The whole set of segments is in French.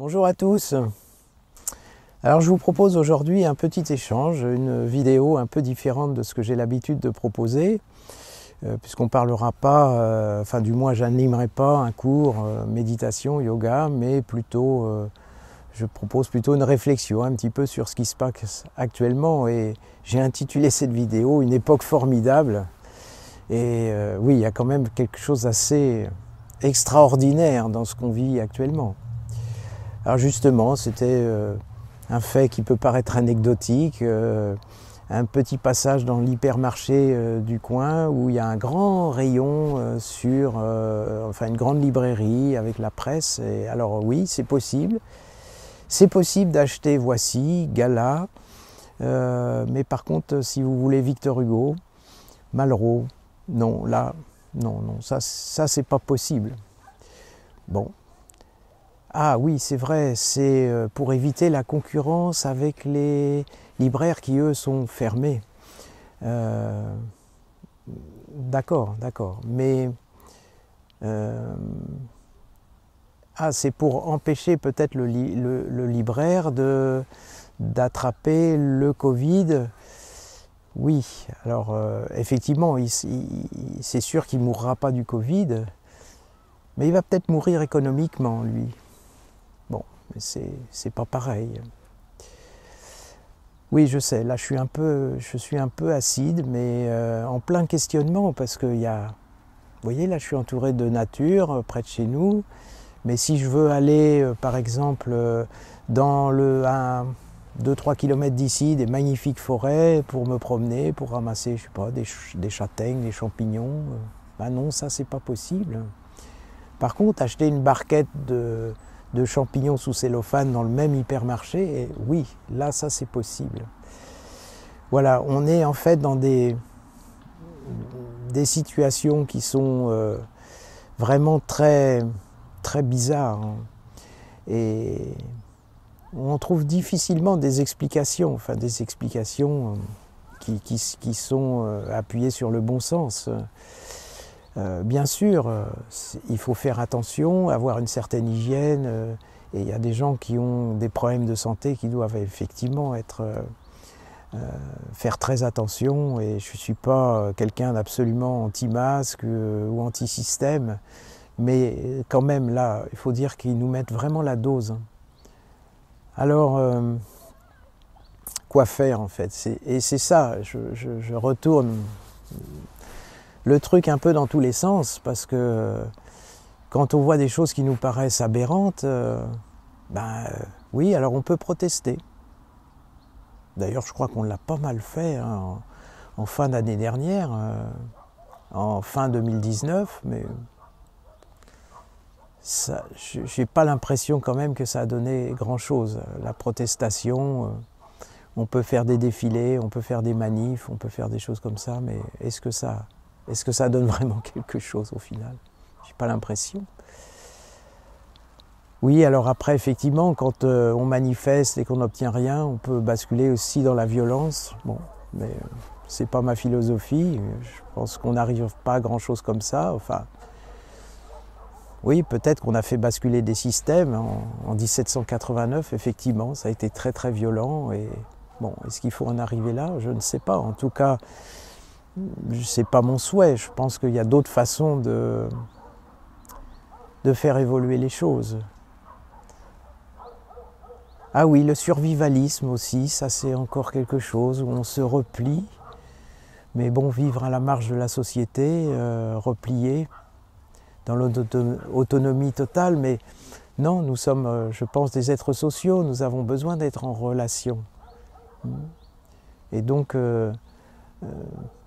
Bonjour à tous. Alors je vous propose aujourd'hui un petit échange, une vidéo un peu différente de ce que j'ai l'habitude de proposer, puisqu'on ne parlera pas, enfin du moins j'animerai pas un cours méditation, yoga, mais plutôt, je propose plutôt une réflexion un petit peu sur ce qui se passe actuellement, et j'ai intitulé cette vidéo Une époque formidable. Et oui, il y a quand même quelque chose d'assez extraordinaire dans ce qu'on vit actuellement. Alors justement, c'était un fait qui peut paraître anecdotique, un petit passage dans l'hypermarché du coin où il y a un grand rayon sur, enfin une grande librairie avec la presse. Et alors oui, c'est possible d'acheter Voici, Gala, mais par contre, si vous voulez Victor Hugo, Malraux, non, là, non, ça c'est pas possible. Bon. Ah oui, c'est vrai, c'est pour éviter la concurrence avec les libraires qui, eux, sont fermés. D'accord. Mais c'est pour empêcher peut-être le libraire d'attraper le Covid. Oui, alors effectivement, c'est sûr qu'il ne mourra pas du Covid, mais il va peut-être mourir économiquement, lui. Bon, mais c'est pas pareil. Oui, je sais, là je suis un peu acide, mais en plein questionnement, parce que vous voyez, là je suis entouré de nature, près de chez nous, mais si je veux aller, par exemple, dans 2-3 km d'ici, des magnifiques forêts, pour me promener, pour ramasser, je sais pas, des châtaignes, des champignons, ben non, ça c'est pas possible. Par contre, acheter une barquette de champignons sous cellophane dans le même hypermarché, et oui, là, ça c'est possible. Voilà, on est en fait dans des situations qui sont vraiment très, très bizarres. Hein. Et on trouve difficilement des explications, enfin des explications qui sont appuyées sur le bon sens. Bien sûr, il faut faire attention, avoir une certaine hygiène, et il y a des gens qui ont des problèmes de santé qui doivent effectivement faire très attention, et je ne suis pas quelqu'un d'absolument anti-masque ou anti-système, mais quand même là, il faut dire qu'ils nous mettent vraiment la dose. Alors, quoi faire en fait? Et c'est ça, je retourne le truc un peu dans tous les sens, parce que quand on voit des choses qui nous paraissent aberrantes, oui, alors on peut protester. D'ailleurs, je crois qu'on l'a pas mal fait hein, en fin d'année dernière, en fin 2019, mais j'ai pas l'impression quand même que ça a donné grand-chose. La protestation, on peut faire des défilés, on peut faire des manifs, on peut faire des choses comme ça, mais est-ce que ça donne vraiment quelque chose au final? J'ai pas l'impression. Oui, alors après, effectivement, quand on manifeste et qu'on n'obtient rien, on peut basculer aussi dans la violence. Bon, mais c'est pas ma philosophie. Je pense qu'on n'arrive pas à grand-chose comme ça. Enfin, oui, peut-être qu'on a fait basculer des systèmes en 1789, effectivement. Ça a été très, très violent. Et bon, est-ce qu'il faut en arriver là? Je ne sais pas. En tout cas, c'est pas mon souhait. Je pense qu'il y a d'autres façons de faire évoluer les choses. Ah oui, le survivalisme aussi, ça c'est encore quelque chose où on se replie. Mais bon, vivre à la marge de la société, replié, dans l'autonomie totale. Mais non, nous sommes, je pense, des êtres sociaux. Nous avons besoin d'être en relation. Et donc,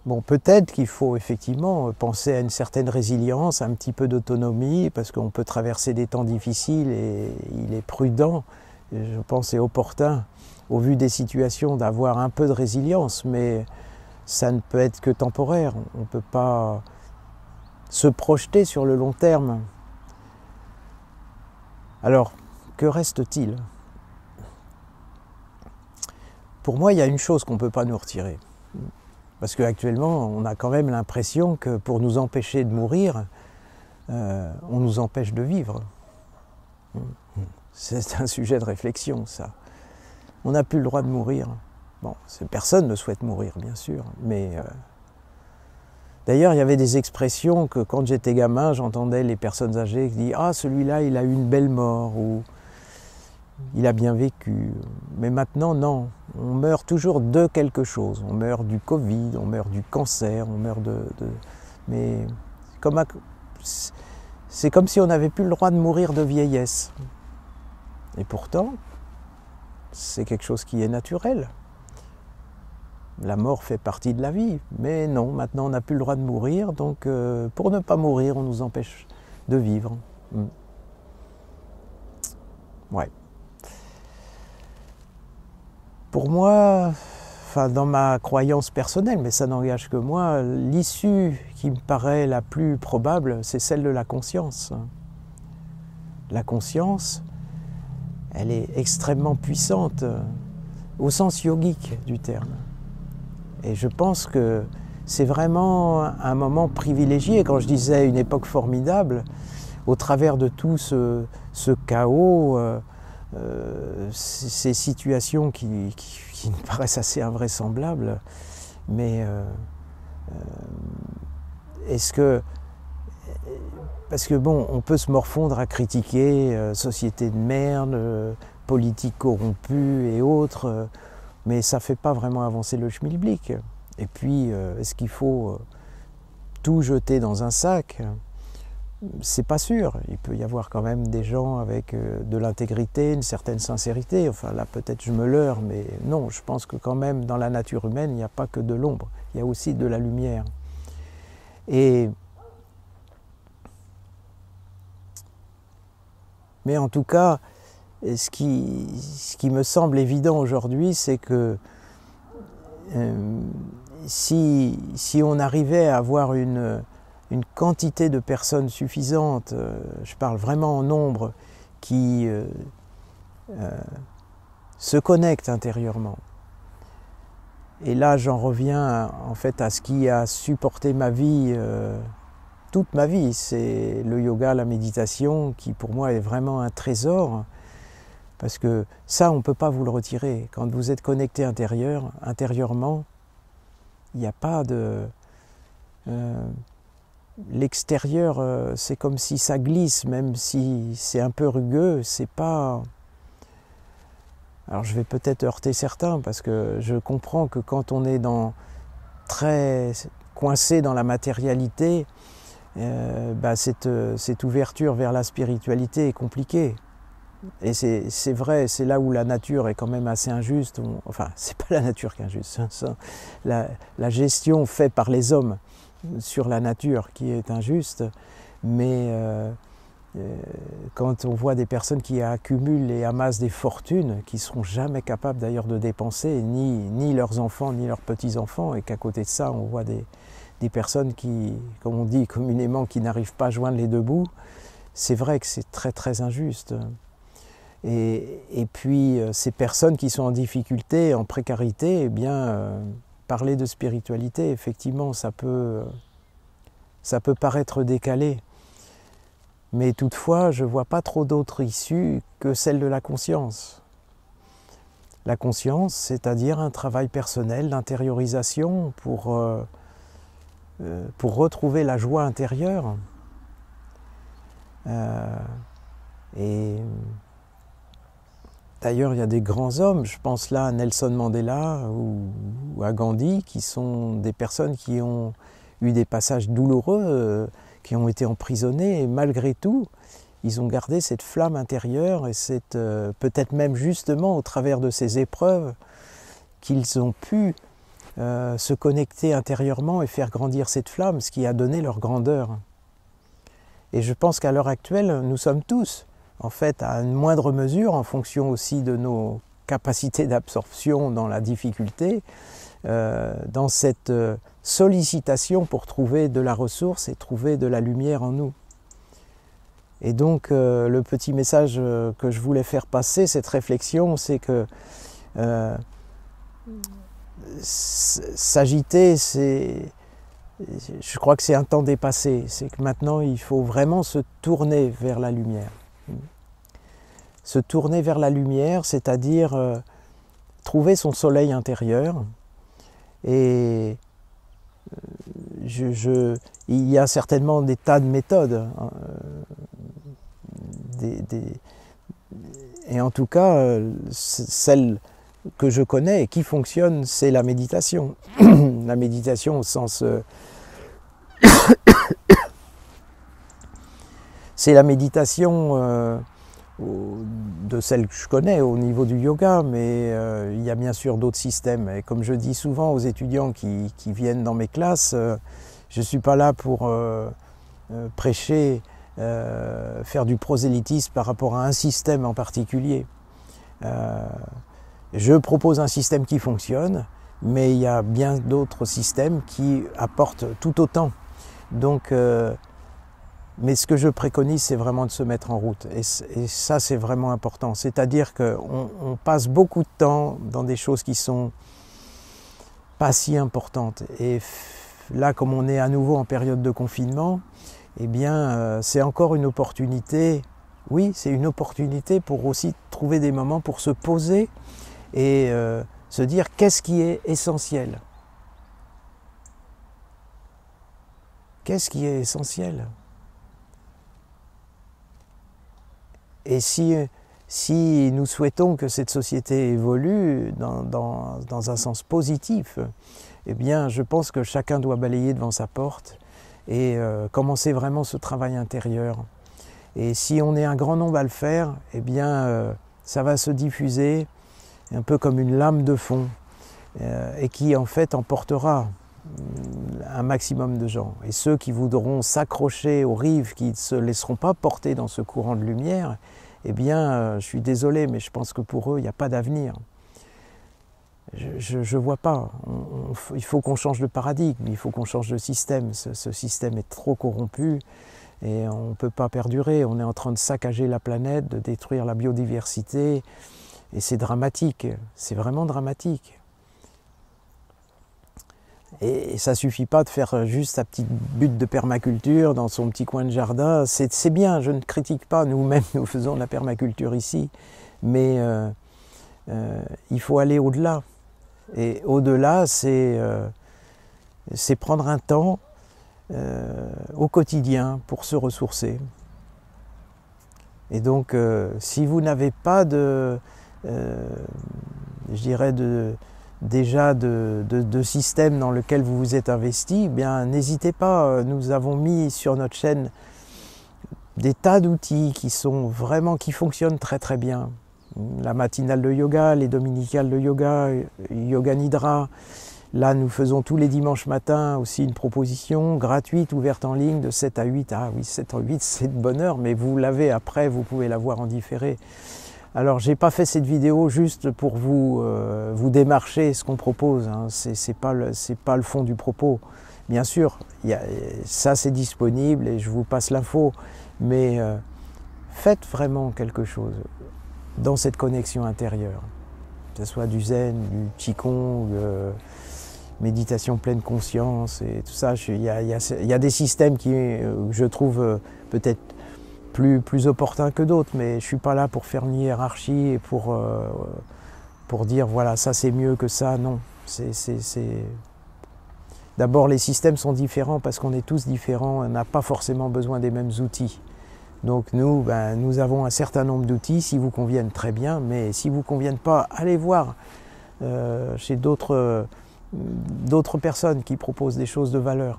bon, peut-être qu'il faut effectivement penser à une certaine résilience, un petit peu d'autonomie, parce qu'on peut traverser des temps difficiles et il est prudent, je pense, et opportun, au vu des situations, d'avoir un peu de résilience, mais ça ne peut être que temporaire. On ne peut pas se projeter sur le long terme. Alors, que reste-t-il? Pour moi, il y a une chose qu'on ne peut pas nous retirer. Parce qu'actuellement, on a quand même l'impression que pour nous empêcher de mourir, on nous empêche de vivre. C'est un sujet de réflexion, ça. On n'a plus le droit de mourir. Bon, personne ne souhaite mourir, bien sûr, mais... D'ailleurs, il y avait des expressions que quand j'étais gamin, j'entendais les personnes âgées qui disaient « Ah, celui-là, il a eu une belle mort » ou « Il a bien vécu ». Mais maintenant, non. On meurt toujours de quelque chose. On meurt du Covid, on meurt du cancer, on meurt de... Mais c'est comme si on n'avait plus le droit de mourir de vieillesse. Et pourtant, c'est quelque chose qui est naturel. La mort fait partie de la vie, mais non, maintenant on n'a plus le droit de mourir, donc pour ne pas mourir, on nous empêche de vivre. Ouais. Pour moi, enfin dans ma croyance personnelle, mais ça n'engage que moi, l'issue qui me paraît la plus probable, c'est celle de la conscience. La conscience, elle est extrêmement puissante, au sens yogique du terme. Et je pense que c'est vraiment un moment privilégié. Quand je disais une époque formidable, au travers de tout ce chaos, ces situations qui me paraissent assez invraisemblables, mais est-ce que... Parce que bon, on peut se morfondre à critiquer société de merde, politique corrompue et autres, mais ça ne fait pas vraiment avancer le schmilblick. Et puis, est-ce qu'il faut tout jeter dans un sac? C'est pas sûr. Il peut y avoir quand même des gens avec de l'intégrité, une certaine sincérité. Enfin là, peut-être je me leurre, mais non, je pense que quand même dans la nature humaine, il n'y a pas que de l'ombre, il y a aussi de la lumière. Mais en tout cas, ce qui me semble évident aujourd'hui, c'est que si on arrivait à avoir une quantité de personnes suffisante, je parle vraiment en nombre, qui se connectent intérieurement. Et là, j'en reviens en fait à ce qui a supporté ma vie, toute ma vie, c'est le yoga, la méditation, qui pour moi est vraiment un trésor. Parce que ça, on ne peut pas vous le retirer. Quand vous êtes connecté intérieurement, il n'y a pas de... l'extérieur, c'est comme si ça glisse, même si c'est un peu rugueux, c'est pas... Alors je vais peut-être heurter certains, parce que je comprends que quand on est très coincé dans la matérialité, cette ouverture vers la spiritualité est compliquée. Et c'est vrai, c'est là où la nature est quand même assez injuste. Enfin, c'est pas la nature qui est injuste, hein, la gestion faite par les hommes sur la nature qui est injuste. Mais quand on voit des personnes qui accumulent et amassent des fortunes, qui ne seront jamais capables d'ailleurs de dépenser, ni leurs enfants, ni leurs petits-enfants, et qu'à côté de ça, on voit des personnes qui, comme on dit communément, qui n'arrivent pas à joindre les deux bouts, c'est vrai que c'est très très injuste. Et puis ces personnes qui sont en difficulté, en précarité, eh bien, parler de spiritualité, effectivement, ça peut paraître décalé. Mais toutefois, je ne vois pas trop d'autres issues que celle de la conscience. La conscience, c'est-à-dire un travail personnel d'intériorisation pour retrouver la joie intérieure. Et d'ailleurs, il y a des grands hommes, je pense là à Nelson Mandela ou à Gandhi, qui sont des personnes qui ont eu des passages douloureux, qui ont été emprisonnés, et malgré tout, ils ont gardé cette flamme intérieure, et peut-être même justement au travers de ces épreuves, qu'ils ont pu se connecter intérieurement et faire grandir cette flamme, ce qui a donné leur grandeur. Et je pense qu'à l'heure actuelle, nous sommes tous, en fait, à une moindre mesure, en fonction aussi de nos capacités d'absorption dans la difficulté, dans cette sollicitation pour trouver de la ressource et trouver de la lumière en nous. Et donc, le petit message que je voulais faire passer, cette réflexion, c'est que s'agiter, je crois que c'est un temps dépassé. C'est que maintenant, il faut vraiment se tourner vers la lumière. se tourner vers la lumière, c'est-à-dire trouver son soleil intérieur. Et il y a certainement des tas de méthodes. Et en tout cas, celle que je connais et qui fonctionne, c'est la méditation. La méditation au sens... c'est la méditation de celle que je connais au niveau du yoga, mais il y a bien sûr d'autres systèmes. Et comme je dis souvent aux étudiants qui viennent dans mes classes, je ne suis pas là pour prêcher, faire du prosélytisme par rapport à un système en particulier. Je propose un système qui fonctionne, mais il y a bien d'autres systèmes qui apportent tout autant. Donc, mais ce que je préconise, c'est vraiment de se mettre en route. Et ça, c'est vraiment important. C'est-à-dire qu'on passe beaucoup de temps dans des choses qui sont pas si importantes. Et là, comme on est à nouveau en période de confinement, eh bien, c'est encore une opportunité. Oui, c'est une opportunité pour aussi trouver des moments pour se poser et se dire qu'est-ce qui est essentiel. Qu'est-ce qui est essentiel? Et si nous souhaitons que cette société évolue dans un sens positif, eh bien, je pense que chacun doit balayer devant sa porte et commencer vraiment ce travail intérieur. Et si on est un grand nombre à le faire, eh bien, ça va se diffuser un peu comme une lame de fond et qui en fait emportera un maximum de gens. Et ceux qui voudront s'accrocher aux rives, qui ne se laisseront pas porter dans ce courant de lumière, eh bien, je suis désolé, mais je pense que pour eux, il n'y a pas d'avenir. Je ne vois pas. Il faut qu'on change de paradigme, il faut qu'on change de système. Ce système est trop corrompu et on ne peut pas perdurer. On est en train de saccager la planète, de détruire la biodiversité, et c'est dramatique, c'est vraiment dramatique. Et ça ne suffit pas de faire juste sa petite butte de permaculture dans son petit coin de jardin. C'est bien, je ne critique pas, nous-mêmes nous faisons de la permaculture ici, mais il faut aller au-delà. Et au-delà, c'est prendre un temps au quotidien pour se ressourcer. Et donc, si vous n'avez pas de, je dirais, déjà de système dans lequel vous vous êtes investi, eh bien n'hésitez pas, nous avons mis sur notre chaîne des tas d'outils qui fonctionnent très très bien. La matinale de yoga, les dominicales de yoga, Yoga Nidra. Là, nous faisons tous les dimanches matins aussi une proposition gratuite, ouverte en ligne de 7 à 8. Ah oui, 7 à 8, c'est de bonne heure, mais vous l'avez après, vous pouvez la voir en différé. Alors, j'ai pas fait cette vidéo juste pour vous démarcher ce qu'on propose, hein. C'est pas le fond du propos. Bien sûr, ça c'est disponible et je vous passe l'info, mais faites vraiment quelque chose dans cette connexion intérieure, que ce soit du zen, du qigong, méditation pleine conscience et tout ça. Il y a des systèmes qui, je trouve, peut-être plus opportun que d'autres, mais je ne suis pas là pour faire une hiérarchie et pour dire voilà, ça c'est mieux que ça, non. D'abord, les systèmes sont différents parce qu'on est tous différents, on n'a pas forcément besoin des mêmes outils. Donc nous, nous avons un certain nombre d'outils, s'ils vous conviennent très bien, mais s'ils ne vous conviennent pas, allez voir chez d'autres personnes qui proposent des choses de valeur.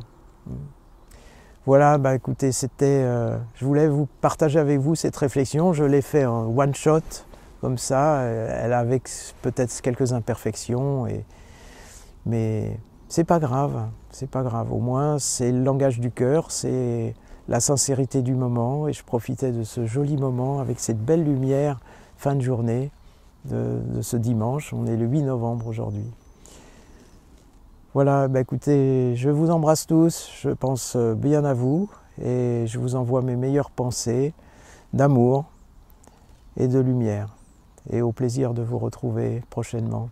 Voilà, écoutez, je voulais vous partager avec vous cette réflexion. Je l'ai fait en one shot, comme ça, elle a avec peut-être quelques imperfections, mais c'est pas grave, c'est pas grave. Au moins, c'est le langage du cœur, c'est la sincérité du moment, et je profitais de ce joli moment avec cette belle lumière, fin de journée de ce dimanche. On est le 8 novembre aujourd'hui. Voilà, écoutez, je vous embrasse tous, je pense bien à vous et je vous envoie mes meilleures pensées d'amour et de lumière. Et au plaisir de vous retrouver prochainement.